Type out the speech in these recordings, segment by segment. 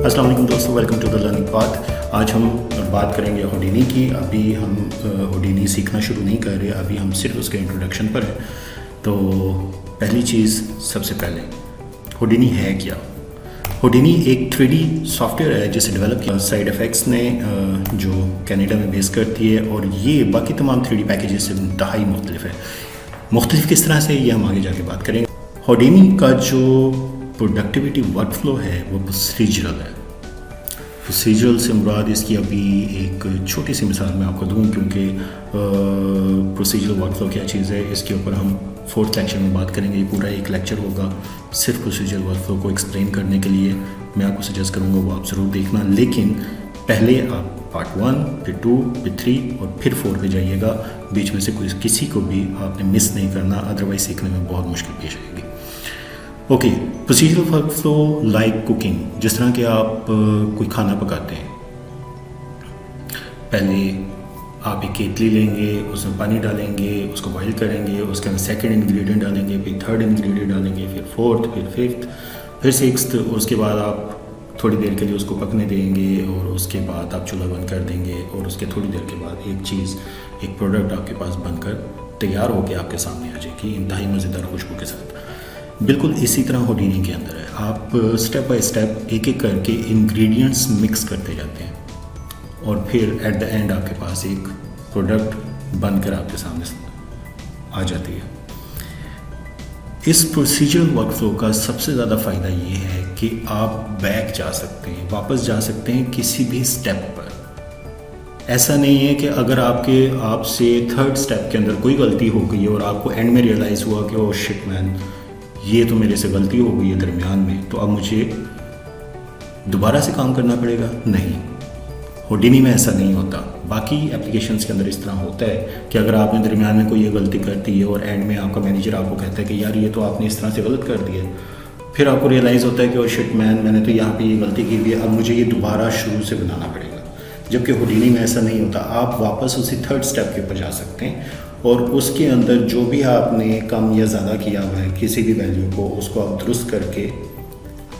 अस्सलाम वालेकुम दोस्तों, welcome to the learning path. आज हम बात करेंगे होडिनी की। अभी हम होडिनी सीखना शुरू नहीं कर रहे, अभी हम सिर्फ उसके इंट्रोडक्शन पर हैं। तो पहली चीज़, सबसे पहले होडिनी है क्या? होडिनी एक 3D सॉफ्टवेयर है जिसे डेवलप किया साइड इफ़ेक्ट्स ने, जो कनाडा में बेस करती है, और ये बाकी तमाम 3D पैकेजेस से इंतहाई मुख्तलिफ है। मुख्तलिफ किस तरह से, ये हम आगे जाके बात करेंगे। होडिनी का जो प्रोडक्टिविटी वर्कफ्लो है वो प्रोसीजरल है। प्रोसीजरल से मुराद इसकी अभी एक छोटी सी मिसाल मैं आपको दूं, क्योंकि प्रोसीजरल वर्कफ्लो क्या चीज़ है इसके ऊपर हम 4th लेक्चर में बात करेंगे। ये पूरा एक लेक्चर होगा सिर्फ प्रोसीजरल वर्कफ्लो को एक्सप्लेन करने के लिए। मैं आपको सजेस्ट करूँगा वो आप ज़रूर देखना, लेकिन पहले आप पार्ट 1, फिर 2, फिर 3 और फिर 4 पे जाइएगा। बीच में से किसी को भी आपने मिस नहीं करना, अदरवाइज सीखने में बहुत मुश्किल पेश आएगी। Okay, procedural workflow like cooking. जिस तरह के आप कोई खाना पकाते हैं, पहले आप एक केतली लेंगे, उसमें पानी डालेंगे, उसको बॉईल करेंगे, उसके अंदर सेकंड इंग्रेडिएंट डालेंगे, फिर थर्ड इंग्रेडिएंट डालेंगे, फिर फोर्थ, फिर फिफ्थ, फिर सिक्स्थ। उसके बाद आप थोड़ी देर के लिए उसको पकने देंगे और उसके बाद आप चूल्हा बंद कर देंगे, और उसके थोड़ी देर के बाद एक चीज़, एक प्रोडक्ट आपके पास बनकर तैयार होकर आपके सामने आ जाएगी इंतहाई मज़ेदार खुशबू के साथ। बिल्कुल इसी तरह होडिनी के अंदर है। आप स्टेप बाय स्टेप एक एक करके इंग्रेडिएंट्स मिक्स करते जाते हैं, और फिर एट द एंड आपके पास एक प्रोडक्ट बनकर आपके सामने आ जाती है। इस प्रोसीजरल वर्कफ्लो का सबसे ज़्यादा फ़ायदा ये है कि आप बैक जा सकते हैं, वापस जा सकते हैं किसी भी स्टेप पर। ऐसा नहीं है कि अगर आपसे 3rd स्टेप के अंदर कोई गलती हो गई और आपको एंड में रियलाइज़ हुआ कि ओह शिट मैन, ये तो मेरे से गलती हो गई है दरमियान में, तो अब मुझे दोबारा से काम करना पड़ेगा। नहीं, होडिनी में ऐसा नहीं होता। बाकी एप्लीकेशंस के अंदर इस तरह होता है कि अगर आपने दरमियान में कोई ये गलती कर दी है और एंड में आपका मैनेजर आपको कहता है कि यार ये तो आपने इस तरह से गलत कर दिया, फिर आपको रियलाइज़ होता है कि ओह शिट मैन, मैंने तो यहाँ पे ये गलती की हुई है, अब मुझे ये दोबारा शुरू से बनाना पड़ेगा। जबकि होडिनी में ऐसा नहीं होता। आप वापस उसी 3rd स्टेप के ऊपर जा सकते हैं, और उसके अंदर जो भी आपने कम या ज़्यादा किया हुआ है किसी भी वैल्यू को, उसको आप दुरुस्त करके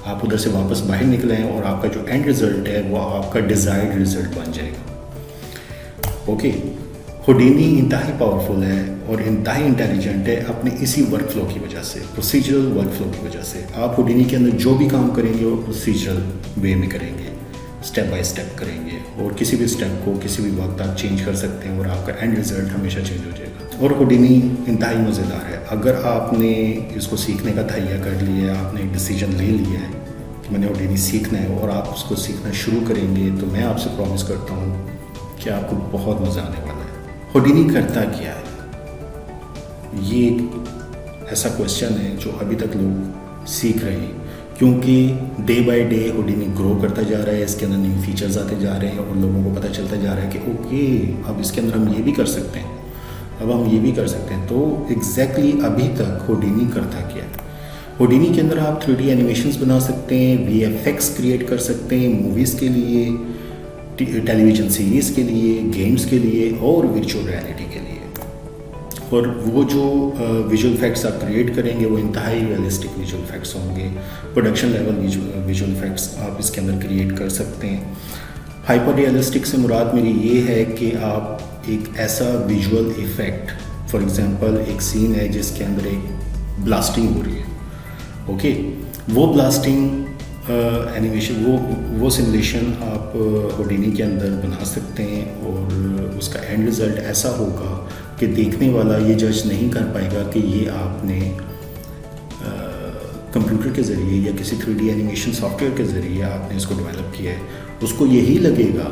आप उधर से वापस बाहर निकले हैं, और आपका जो एंड रिज़ल्ट है वो आपका डिज़ायर्ड रिज़ल्ट बन जाएगा। ओके, होडिनी इंतहाई पावरफुल है और इंतहाई इंटेलिजेंट है अपने इसी वर्कफ्लो की वजह से, प्रोसीजरल वर्कफ्लो की वजह से। आप होडिनी के अंदर जो भी काम करेंगे वो प्रोसीजरल वे में करेंगे, स्टेप बाय स्टेप करेंगे, और किसी भी स्टेप को किसी भी वक्त आप चेंज कर सकते हैं और आपका एंड रिज़ल्ट हमेशा चेंज हो जाएगा। और होडिनी इंतहाई मज़ेदार है। अगर आपने इसको सीखने का तहैया कर लिया है, आपने एक डिसीजन ले लिया है कि मैंने होडिनी सीखना है, और आप उसको सीखना शुरू करेंगे, तो मैं आपसे प्रॉमिस करता हूँ कि आपको बहुत मज़ा आने वाला है। होडिनी करता क्या है? ये एक ऐसा क्वेश्चन है जो अभी तक लोग सीख रहे हैं, क्योंकि डे बाय डे होडिनी ग्रो करता जा रहा है, इसके अंदर न्यू फीचर्स आते जा रहे हैं, और लोगों को पता चलता जा रहा है कि ओके, अब इसके अंदर हम ये भी कर सकते हैं, अब हम ये भी कर सकते हैं। तो एग्जैक्टली अभी तक होडिनी करता क्या है? होडिनी के अंदर आप 3D एनिमेशंस बना सकते हैं, VFX क्रिएट कर सकते हैं, मूवीज़ के लिए, टेलीविज़न सीरीज़ के लिए, गेम्स के लिए, और वर्चुअल रियलिटी के लिए। और वो जो विजुअल इफेक्ट्स आप क्रिएट करेंगे वो इंतहाई रियलिस्टिक विजुअल इफेक्ट्स होंगे। प्रोडक्शन लेवल विजुअल इफेक्ट्स आप इसके अंदर क्रिएट कर सकते हैं। हाइपर रियलिस्टिक से मुराद मेरी ये है कि आप एक ऐसा विजुअल इफेक्ट, फॉर एग्जांपल एक सीन है जिसके अंदर एक ब्लास्टिंग हो रही है, ओके, वो ब्लास्टिंग एनिमेशन, वो सिमुलेशन आप होडिनी के अंदर बना सकते हैं, और उसका एंड रिज़ल्ट ऐसा होगा कि देखने वाला ये जज नहीं कर पाएगा कि ये आपने कंप्यूटर के ज़रिए या किसी 3D एनिमेशन सॉफ्टवेयर के ज़रिए आपने इसको डेवलप किया है। उसको यही लगेगा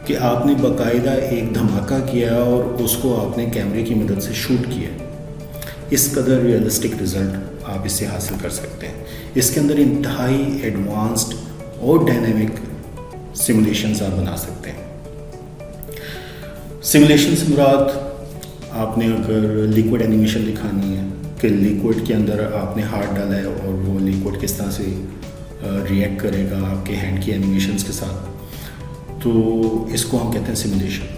कि आपने बाकायदा एक धमाका किया और उसको आपने कैमरे की मदद से शूट किया। इस कदर रियलिस्टिक रिज़ल्ट आप इससे हासिल कर सकते हैं। इसके अंदर इंतहाई एडवांस्ड और डायनेमिक सिमुलेशंस आप बना सकते हैं। सिमुलेशन से मुराद, आपने अगर लिक्विड एनिमेशन दिखानी है कि लिक्विड के अंदर आपने हाथ डाला है और वो लिक्विड किस तरह से रिएक्ट करेगा आपके हैंड की एनिमेशंस के साथ, तो इसको हम कहते हैं सिमुलेशन।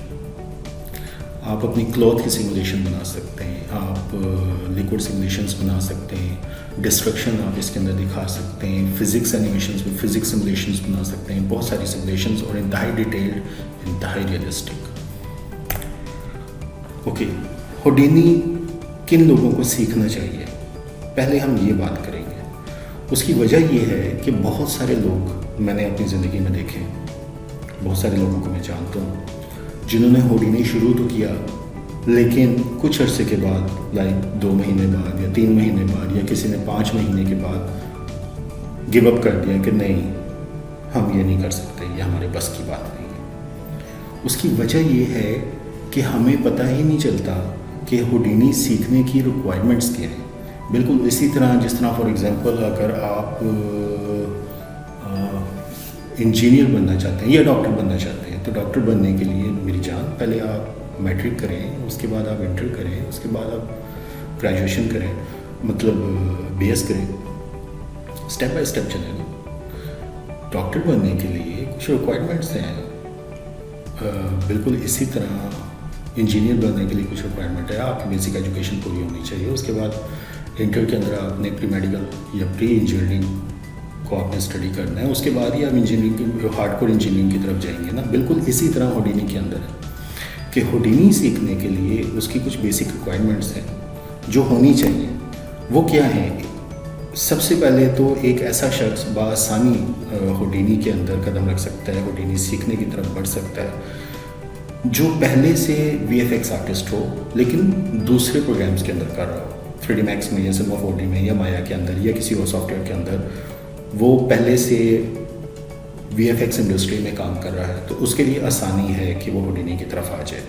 आप अपनी क्लॉथ की सिमुलेशन बना सकते हैं, आप लिक्विड सिमुलेशंस बना सकते हैं, डिस्ट्रक्शन आप इसके अंदर दिखा सकते हैं, फिज़िक्स एनिमेशंस में फिज़िक्स सिमुलेशंस बना सकते हैं, बहुत सारी सिमुलेशंस, और इंतहाई डिटेल्ड, इंतहाई रियलिस्टिक। ओके, होडिनी किन लोगों को सीखना चाहिए, पहले हम ये बात करेंगे। उसकी वजह ये है कि बहुत सारे लोग मैंने अपनी ज़िंदगी में देखे हैं, बहुत सारे लोगों को मैं जानता हूँ जिन्होंने होडिनी शुरू तो किया, लेकिन कुछ अरसे के बाद, लाइक 2 महीने बाद या 3 महीने बाद, या किसी ने 5 महीने के बाद गिव अप कर दिया कि नहीं, हम ये नहीं कर सकते, ये हमारे बस की बात नहीं है। उसकी वजह ये है कि हमें पता ही नहीं चलता कि होडिनी सीखने की रिक्वायरमेंट्स क्या हैं। बिल्कुल इसी तरह जिस तरह फॉर एग्ज़ाम्पल अगर आप इंजीनियर बनना चाहते हैं या डॉक्टर बनना चाहते हैं, तो डॉक्टर बनने के लिए मेरी जान, पहले आप मैट्रिक करें, उसके बाद आप इंटर करें, उसके बाद आप ग्रेजुएशन करें, मतलब BS करें, स्टेप बाय स्टेप चलें ना। डॉक्टर बनने के लिए कुछ रिक्वायरमेंट्स हैं, बिल्कुल इसी तरह इंजीनियर बनने के लिए कुछ रिक्वायरमेंट है। आपकी बेसिक एजुकेशन पूरी होनी चाहिए, उसके बाद इंटर के अंदर आपने प्री मेडिकल या प्री इंजीनियरिंग को आपने स्टडी करना है, उसके बाद ही आप इंजीनियरिंग की, हार्डकोर इंजीनियरिंग की तरफ जाएंगे ना। बिल्कुल इसी तरह होडिनी के अंदर है कि होडिनी सीखने के लिए उसकी कुछ बेसिक रिक्वायरमेंट्स हैं जो होनी चाहिए। वो क्या है? सबसे पहले तो एक ऐसा शख्स बासानी होडिनी के अंदर कदम रख सकता है, होडिनी सीखने की तरफ बढ़ सकता है, जो पहले से VFX आर्टिस्ट हो लेकिन दूसरे प्रोग्राम्स के अंदर कर रहा हो, 3D Max में या सिनेमा 4D में या माया के अंदर या किसी और सॉफ्टवेयर के अंदर, वो पहले से VFX इंडस्ट्री में काम कर रहा है, तो उसके लिए आसानी है कि वो होडिनी की तरफ आ जाए।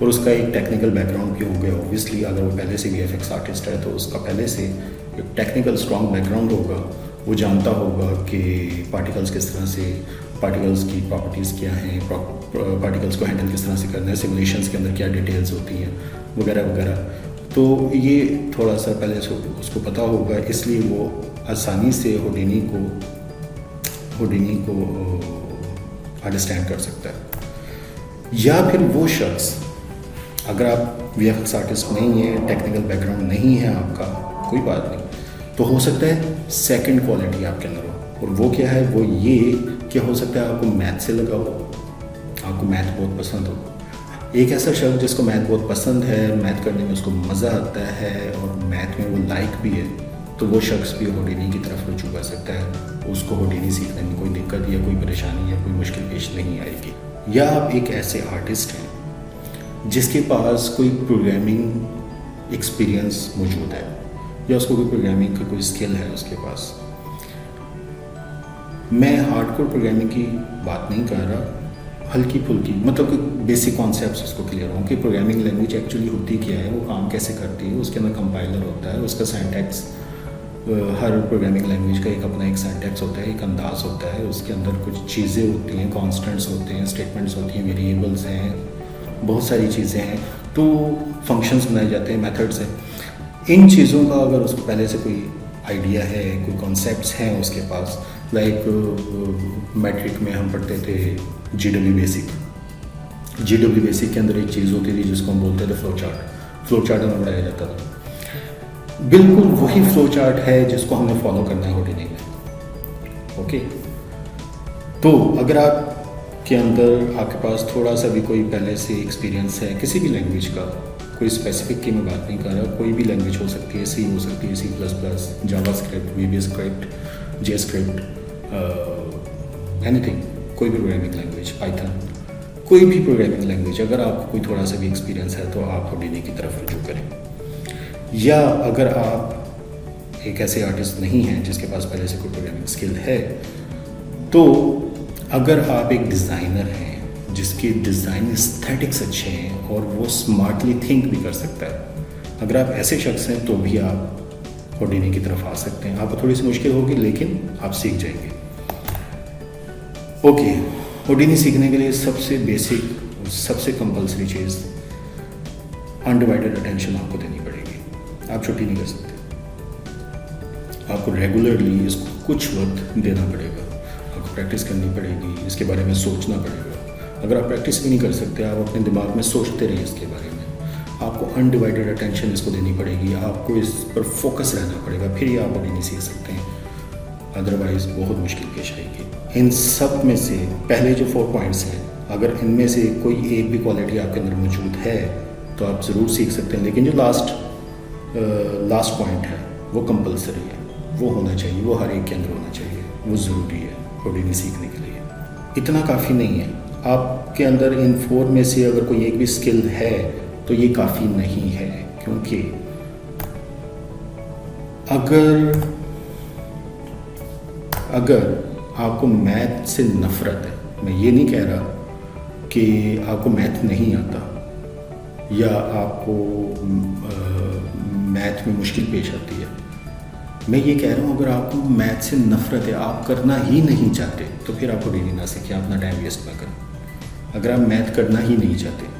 और उसका एक टेक्निकल बैकग्राउंड भी हो गया, ऑब्वियसली अगर वो पहले से VFX आर्टिस्ट है तो उसका पहले से एक टेक्निकल स्ट्रॉन्ग बैकग्राउंड होगा, वो जानता होगा कि पार्टिकल्स किस तरह से, पार्टिकल्स की प्रॉपर्टीज़ क्या हैं, पार्टिकल्स को हैंडल किस तरह से करना है, सिमुलेशंस के अंदर क्या डिटेल्स होती हैं वगैरह वगैरह। तो ये थोड़ा सा पहले से उसको पता होगा, इसलिए वो आसानी से होडिनी को अंडरस्टैंड कर सकता है। या फिर वो शख्स, अगर आप VFX आर्टिस्ट नहीं है, टेक्निकल बैकग्राउंड नहीं है आपका, कोई बात नहीं, तो हो सकता है सेकंड क्वालिटी आपके अंदर हो। और वो क्या है? वो ये कि हो सकता है आपको मैथ से लगा हो, आपको मैथ बहुत पसंद हो। एक ऐसा शख्स जिसको मैथ बहुत पसंद है, मैथ करने में उसको मज़ा आता है और मैथ में वो लाइक भी है, तो वो शख्स भी होडिनी की तरफ रुजू कर सकता है। उसको होडिनी सीखने में कोई दिक्कत या कोई परेशानी या कोई मुश्किल पेश नहीं आएगी। या आप एक ऐसे आर्टिस्ट हैं जिसके पास कोई प्रोग्रामिंग एक्सपीरियंस मौजूद है, या उसको कोई प्रोग्रामिंग का कोई स्किल है उसके पास। मैं हार्डकोर प्रोग्रामिंग की बात नहीं कर रहा, हल्की फुल्की, मतलब कि बेसिक कॉन्सेप्ट्स उसको क्लियर हों कि प्रोग्रामिंग लैंग्वेज एक्चुअली होती क्या है, वो काम कैसे करती है, उसके अंदर कंपाइलर होता है, उसका सिंटैक्स, हर प्रोग्रामिंग लैंग्वेज का एक अपना एक सिंटैक्स होता है, एक अंदाज होता है, उसके अंदर कुछ चीज़ें होती हैं, कॉन्स्टेंट्स होते हैं, स्टेटमेंट्स होती हैं, वेरिएबल्स हैं, बहुत सारी चीज़ें हैं, तो फंक्शंस बनाए जाते हैं, मेथड्स हैं। इन चीज़ों का अगर उसको पहले से कोई आइडिया है, कोई कॉन्सेप्ट्स हैं उसके पास, लाइक मैट्रिक में हम पढ़ते थे GW बेसिक के अंदर एक चीज़ होती थी जिसको हम बोलते थे फ्लो चार्ट हमें पढ़ाया जाता था। बिल्कुल वही फ्लो चार्ट है जिसको हमें फॉलो करना है होडिनी में। ओके, तो अगर आपके अंदर, आपके पास थोड़ा सा भी कोई पहले से एक्सपीरियंस है किसी भी लैंग्वेज का, कोई स्पेसिफिक की मैं बात नहीं कर रहा, कोई भी लैंग्वेज हो सकती है, C हो सकती है, C++, JavaScript, VBScript, JScript, anything, कोई भी प्रोग्रामिंग लैंग्वेज, पाइथन, कोई भी प्रोग्रामिंग लैंग्वेज, अगर आपको कोई थोड़ा सा भी एक्सपीरियंस है तो आप होडिनी की तरफ रुजू करें। या अगर आप एक ऐसे आर्टिस्ट नहीं हैं जिसके पास पहले से कोई प्रोग्रामिंग स्किल है, तो अगर आप एक डिज़ाइनर हैं जिसके डिज़ाइन एस्थेटिक्स अच्छे हैं और वो स्मार्टली थिंक भी कर सकता है, अगर आप ऐसे शख्स हैं तो भी आप होडिनी की तरफ आ सकते हैं। आपको थोड़ी सी मुश्किल होगी लेकिन आप सीख जाएंगे। ओके, होडिनी सीखने के लिए सबसे बेसिक, सबसे कंपलसरी चीज़, अनडिवाइडेड अटेंशन आपको देनी पड़ेगी। आप छुट्टी नहीं कर सकते, आपको रेगुलरली इसको कुछ वक्त देना पड़ेगा, आपको प्रैक्टिस करनी पड़ेगी, इसके बारे में सोचना पड़ेगा। अगर आप प्रैक्टिस भी नहीं कर सकते, आप अपने दिमाग में सोचते रहिए इसके बारे में। आपको अनडिवाइडेड अटेंशन इसको देनी पड़ेगी, आपको इस पर फोकस रहना पड़ेगा, फिर ही आप अभी नहीं सीख सकते हैं, अदरवाइज़ बहुत मुश्किल पेश आएगी। इन सब में से पहले जो 4 पॉइंट्स हैं, अगर इनमें से कोई एक भी क्वालिटी आपके अंदर मौजूद है तो आप ज़रूर सीख सकते हैं। लेकिन जो लास्ट पॉइंट है वो कंपलसरी है, वो होना चाहिए, वो हर एक के अंदर होना चाहिए, वो ज़रूरी है होडिनी सीखने के लिए। इतना काफ़ी नहीं है, आपके अंदर इन 4 में से अगर कोई एक भी स्किल है तो ये काफ़ी नहीं है, क्योंकि अगर आपको मैथ से नफ़रत है, मैं ये नहीं कह रहा कि आपको मैथ नहीं आता या आपको मैथ में मुश्किल पेश आती है, मैं ये कह रहा हूँ अगर आपको मैथ से नफ़रत है, आप करना ही नहीं चाहते, तो फिर आप होडिनी ना सीखें, अपना टाइम वेस्ट ना करें। अगर आप मैथ करना ही नहीं चाहते,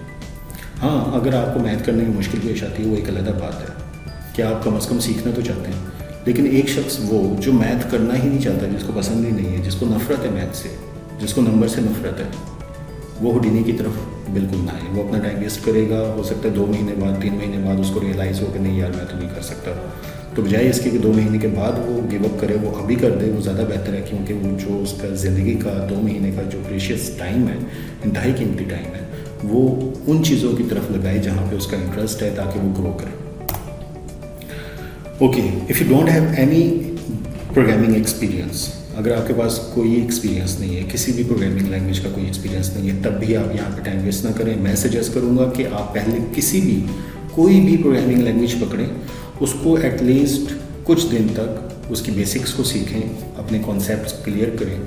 हाँ, अगर आपको मैथ करने में मुश्किल पेश आती है वो एक अलग बात है कि आप कम से कम सीखना तो चाहते हैं। लेकिन एक शख्स वो जो मैथ करना ही नहीं चाहता, जिसको पसंद ही नहीं है, जिसको नफ़रत है मैथ से, जिसको नंबर से नफ़रत है, वो होडिनी की तरफ बिल्कुल ना आए। वो अपना टाइम वेस्ट करेगा, हो सकता है 2 महीने बाद 3 महीने बाद उसको रियलाइज़ हो कि नहीं यार मैं तो नहीं कर सकता, तो बजाय इसके कि 2 महीने के बाद वो गिव अप करे, वो अभी कर दे, वो ज़्यादा बेहतर है। क्योंकि वो जो उसका ज़िंदगी का 2 महीने का जो प्रीशियस टाइम है, इंतहाई कीमती टाइम है, वो उन चीज़ों की तरफ लगाए जहाँ पे उसका इंटरेस्ट है, ताकि वो ग्रो करे। Okay, if you don't have any programming experience, अगर आपके पास कोई एक्सपीरियंस नहीं है, किसी भी प्रोग्रामिंग लैंग्वेज का कोई एक्सपीरियंस नहीं है, तब भी आप यहाँ पे टाइम वेस्ट ना करें। मैं सजेस्ट करूँगा कि आप पहले कोई भी प्रोग्रामिंग लैंग्वेज पकड़ें, उसको एटलीस्ट कुछ दिन तक उसकी बेसिक्स को सीखें, अपने कॉन्सेप्ट्स क्लियर करें,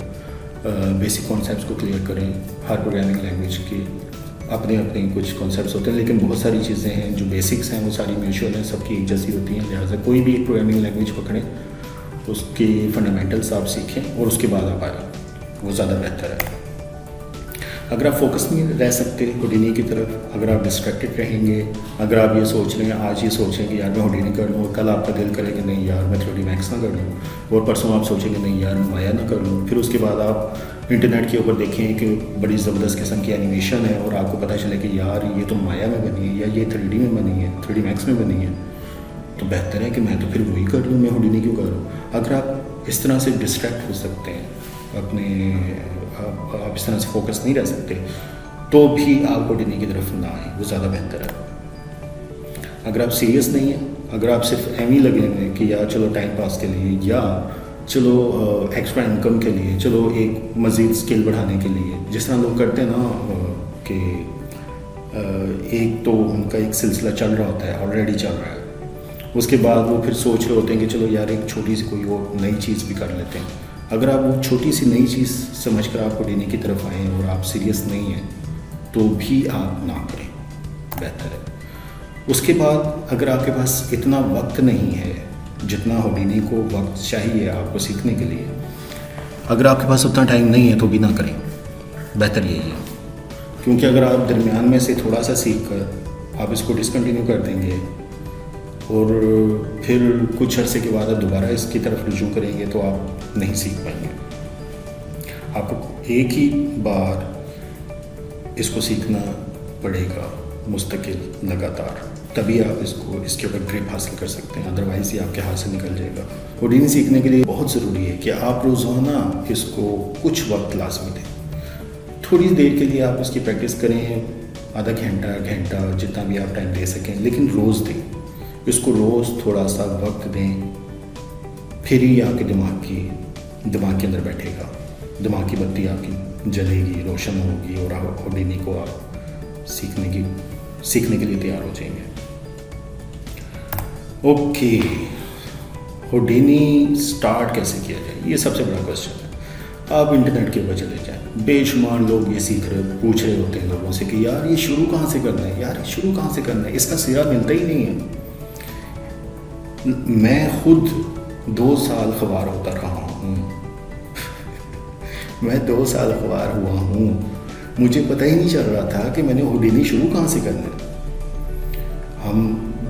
बेसिक कॉन्सेप्ट्स को क्लियर करें। हर प्रोग्रामिंग लैंग्वेज के अपने अपने कुछ कॉन्सेप्ट्स होते हैं, लेकिन बहुत सारी चीज़ें हैं जो बेसिक्स हैं वो सारी म्यूचुअल हैं, सबकी एक जैसी होती हैं। लिहाजा कोई भी एक प्रोग्रामिंग लैंग्वेज पकड़ें, उसके फंडामेंटल्स आप सीखें और उसके बाद आप आए, वो ज़्यादा बेहतर है। अगर आप फोकस नहीं रह सकते होडिनी की तरफ, अगर आप डिस्ट्रैक्टेड रहेंगे, अगर आप ये सोच रहे हैं, आज ये सोचें कि यार मैं होडिनी कर लूँ, और कल आपका दिल करे कि नहीं यार मैं 3D मैक्स ना कर लूँ, और परसों आप सोचेंगे नहीं यार मैं माया ना कर लूँ, फिर उसके बाद आप इंटरनेट के ऊपर देखें कि बड़ी ज़बरदस्त किस्म की एनिमेशन है और आपको पता चले कि यार ये तो माया में बनी है या ये 3D में बनी है, 3D मैक्स में बनी है, तो बेहतर है कि मैं तो फिर वही कर लूँ, मैं होडिनी क्यों करूँ। अगर आप इस तरह से डिस्ट्रैक्ट हो सकते हैं, आप इस तरह से फोकस नहीं रह सकते, तो भी आप होडिनी की तरफ ना आए, वो ज़्यादा बेहतर है। अगर आप सीरियस नहीं हैं, अगर आप सिर्फ एम ही लगे हैं कि यार चलो टाइम पास के लिए, या चलो एक्स्ट्रा इनकम के लिए, चलो एक मज़ीद स्किल बढ़ाने के लिए, जिस तरह लोग करते हैं ना कि एक तो उनका एक सिलसिला चल रहा होता है, ऑलरेडी चल रहा है, उसके बाद वो फिर सोच रहे होते हैं कि चलो यार एक छोटी सी कोई और नई चीज़ भी कर लेते हैं। अगर आप वो छोटी सी नई चीज़ समझकर आप होडिनी की तरफ आएँ और आप सीरियस नहीं हैं, तो भी आप ना करें, बेहतर है। उसके बाद अगर आपके पास इतना वक्त नहीं है जितना होडिनी को वक्त चाहिए आपको सीखने के लिए, अगर आपके पास उतना टाइम नहीं है तो भी ना करें, बेहतर यही है। क्योंकि अगर आप दरमियान में से थोड़ा सा सीख कर आप इसको डिसकंटिन्यू कर देंगे और फिर कुछ अरसे के बाद आप दोबारा इसकी तरफ रुजू करेंगे तो आप नहीं सीख पाएंगे। आपको एक ही बार इसको सीखना पड़ेगा, मुस्तकिल, लगातार, तभी आप इसके ऊपर ग्रिप हासिल कर सकते हैं, अदरवाइज़ ये आपके हाथ से निकल जाएगा। होडिनी सीखने के लिए बहुत ज़रूरी है कि आप रोज़ाना इसको कुछ वक्त लाजमी दें। थोड़ी देर के लिए आप इसकी प्रैक्टिस करें, आधा घंटा जितना भी आप टाइम दे सकें, लेकिन रोज़ दें इसको, रोज़ थोड़ा सा वक्त दें, फिर ही आपके दिमाग के अंदर बैठेगा, दिमाग की बत्ती आपकी जलेगी, रोशन होगी और आप होडिनी को आप सीखने के लिए तैयार हो जाएंगे। ओके, होडिनी स्टार्ट कैसे किया जाए, ये सबसे बड़ा क्वेश्चन है। आप इंटरनेट के ऊपर चले जाएं, बेशुमार लोग ये पूछ रहे होते हैं लोगों से कि यार ये शुरू कहाँ से करना है, यार शुरू कहाँ से करना है, इसका सिरा मिलता ही नहीं है। मैं खुद 2 साल ख्वार होता रहा हूँ मैं 2 साल ख्वार हुआ हूँ, मुझे पता ही नहीं चल रहा था कि मैंने होडिनी शुरू कहाँ से करना है। हम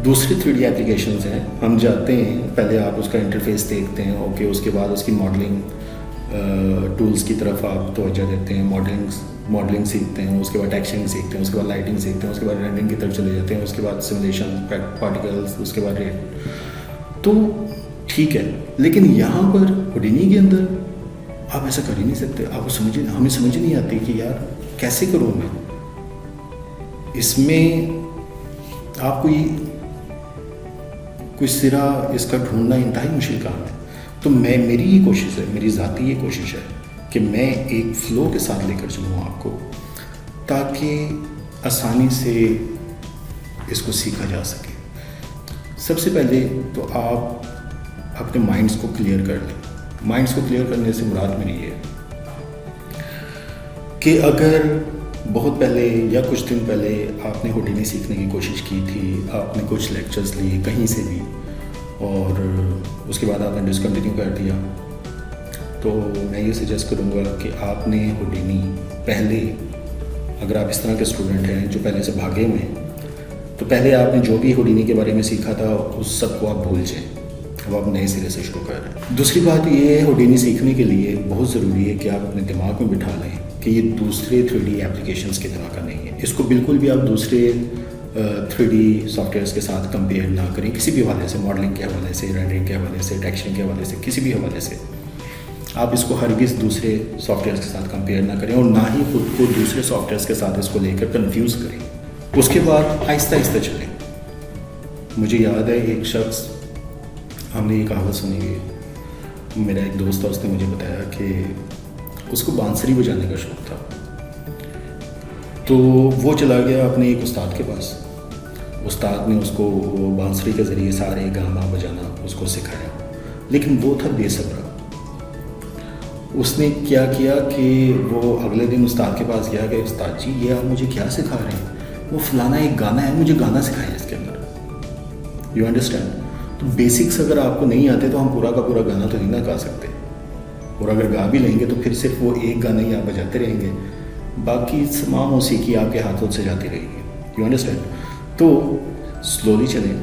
दूसरी 3D एप्लीकेशंस हैं, हम जाते हैं, पहले आप उसका इंटरफेस देखते हैं, ओके, उसके बाद उसकी मॉडलिंग टूल्स की तरफ आप तवज्जो देते हैं, मॉडलिंग मॉडलिंग सीखते हैं, उसके बाद टेक्सचरिंग सीखते हैं, उसके बाद लाइटिंग सीखते हैं, उसके बाद रेंडरिंग की तरफ चले जाते हैं, उसके बाद सिमुलेशन, पार्टिकल्स, उसके बाद रेट। तो ठीक है, लेकिन यहाँ पर होडिनी के अंदर आप ऐसा कर ही नहीं सकते। आपको हमें समझ नहीं आती कि यार कैसे करूँ मैं इसमें। आपको कोई सिरा इसका ढूंढना इंतहाई मुश्किल काम है। तो मेरी ये कोशिश है, मेरी ज़ाती ये कोशिश है कि मैं एक फ़्लो के साथ लेकर चलूँ आपको, ताकि आसानी से इसको सीखा जा सके। सबसे पहले तो आप अपने माइंड्स को क्लियर कर लें। माइंड्स को क्लियर करने से मुराद मेरी ये है कि अगर बहुत पहले या कुछ दिन पहले आपने होडिनी सीखने की कोशिश की थी, आपने कुछ लेक्चर्स लिए कहीं से भी और उसके बाद आपने डिसकंटिन्यू कर दिया, तो मैं ये सजेस्ट करूँगा कि आपने होडिनी पहले, अगर आप इस तरह के स्टूडेंट हैं जो पहले से भागे हुए हैं, तो पहले आपने जो भी होडिनी के बारे में सीखा था उस सब को आप भूल जाएं। अब आप नए सिरे से शुरू कर रहे हैं। दूसरी बात ये है, होडिनी सीखने के लिए बहुत ज़रूरी है कि आप अपने दिमाग में बिठा लें कि ये दूसरे 3D एप्लीकेशंस की तरह का नहीं है। इसको बिल्कुल भी आप दूसरे 3D सॉफ्टवेयर्स के साथ कंपेयर ना करें, किसी भी हवाले से, मॉडलिंग के हवाले से, रेंडरिंग के हवाले से, टेक्सचरिंग के हवाले से, किसी भी हवाले से आप इसको हरगिज़ दूसरे सॉफ्टवेयर्स के साथ कंपेयर ना करें और ना ही खुद को दूसरे सॉफ्टवेयर्स के साथ इसको लेकर कंफ्यूज करें। उसके बाद आहिस्ता आहिस्ता चलें। मुझे याद है एक शख्स, हमने ये कहावत सुनी है, मेरा एक दोस्त था, उसने मुझे बताया कि उसको बांसुरी बजाने का शौक़ था। तो वो चला गया अपने एक उस्ताद के पास। उस्ताद ने उसको बांसुरी के ज़रिए सारे गामा बजाना उसको सिखाया, लेकिन वो था बेसब्रा। उसने क्या किया कि वो अगले दिन उस्ताद के पास गया कि उस्ताद जी ये आप मुझे क्या सिखा रहे हैं? वो फलाना एक गाना है, मुझे गाना सिखाया इसके अंदर। You understand? तो बेसिक्स अगर आपको नहीं आते तो हम पूरा का पूरा गाना तो नहीं ना गा सकते, और अगर गा भी लेंगे तो फिर सिर्फ वो एक गाना ही आप बजाते रहेंगे, बाकी तमाम मौसीकी आपके हाथों से जाती रहेगी। You understand? तो स्लोली चलें।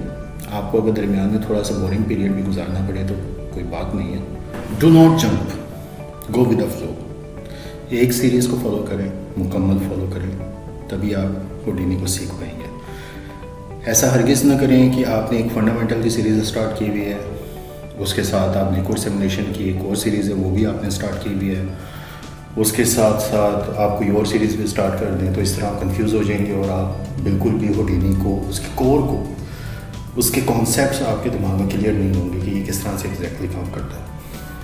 आपको अगर दरमियान में थोड़ा सा बोरिंग पीरियड भी गुजारना पड़े तो कोई बात नहीं है। Do not jump, go with the flow. एक सीरीज़ को फॉलो करें, मुकम्मल फॉलो करें, तभी आप होडिनी को सीख पाएंगे। ऐसा हरगिज़ ना करें कि आपने एक फंडामेंटल की सीरीज़ स्टार्ट की हुई है, उसके साथ आप लिक्विड सिमुलेशन की एक और सीरीज़ है वो भी आपने स्टार्ट की हुई है, उसके साथ साथ आप कोई और सीरीज़ भी स्टार्ट कर दें, तो इस तरह आप कंफ्यूज हो जाएंगे और आप बिल्कुल भी होडिनी को, उसके कोर को, उसके कॉन्सेप्ट्स आपके दिमाग में क्लियर नहीं होंगे कि ये किस तरह से एग्जैक्टली काम करता है।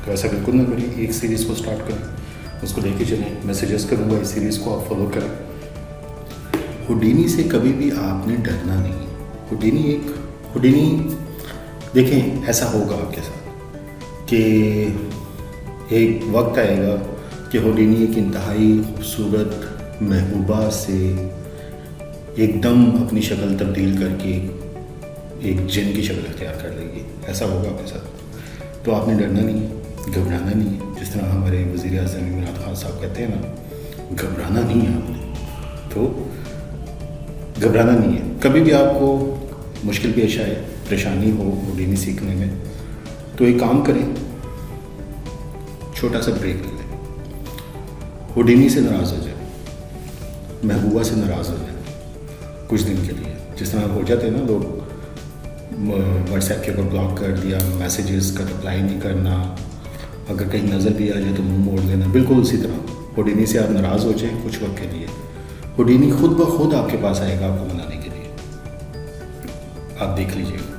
तो ऐसा बिल्कुल ना करें। एक सीरीज़ को स्टार्ट करें, उसको लेके चलें। मैं सजेस्ट करूँगा इस सीरीज़ को आप फॉलो करें। होडिनी से कभी भी आपने डरना नहीं है। होडिनी देखें, ऐसा होगा आपके साथ कि एक वक्त आएगा कि होडिनी एक इंतहाई खूबसूरत महबूबा से एकदम अपनी शक्ल तब्दील करके एक जिन की शक्ल अख्तियार कर लेगी। ऐसा होगा आपके साथ। तो आपने डरना नहीं है, घबराना नहीं है। जिस तरह हमारे वज़ीर आज़म इमरान खान साहब कहते हैं ना, घबराना नहीं है आपने। तो घबराना नहीं है। कभी भी आपको मुश्किल पेश आए, परेशानी हो होडिनी सीखने में, तो एक काम करें, छोटा सा ब्रेक ले लें। होडिनी से नाराज़ हो जाए, महबूबा से नाराज़ हो जाए कुछ दिन के लिए। जिस तरह हो जाते हैं ना लोग, व्हाट्सएप के ऊपर ब्लॉक कर दिया, मैसेजेस का रिप्लाई नहीं करना, अगर कहीं नज़र भी आ जाए तो मुंह मोड़ लेना, बिल्कुल उसी तरह होडिनी से आप नाराज़ हो जाएं कुछ वक्त के लिए। होडिनी खुद ब खुद आपके पास आएगा आपको मनाने के लिए। आप देख लीजिएगा।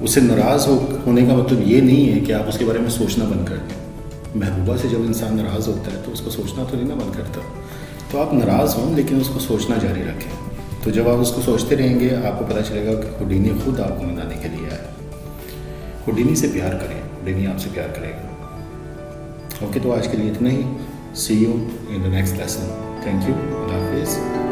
उससे नाराज़ होने का मतलब ये नहीं है कि आप उसके बारे में सोचना बंद कर दें। महबूबा से जब इंसान नाराज़ होता है तो उसको सोचना तो नहीं ना बंद करता। तो आप नाराज़ हों लेकिन उसको सोचना जारी रखें। तो जब आप उसको सोचते रहेंगे आपको पता चलेगा कि होडिनी खुद आपको मनाने के लिए आया। होडिनी से प्यार करें, होडिनी आपसे प्यार करेगा। ओके, तो आज के लिए इतना ही। See you in the next lesson. Thank you. अल्लाह हाफिज़।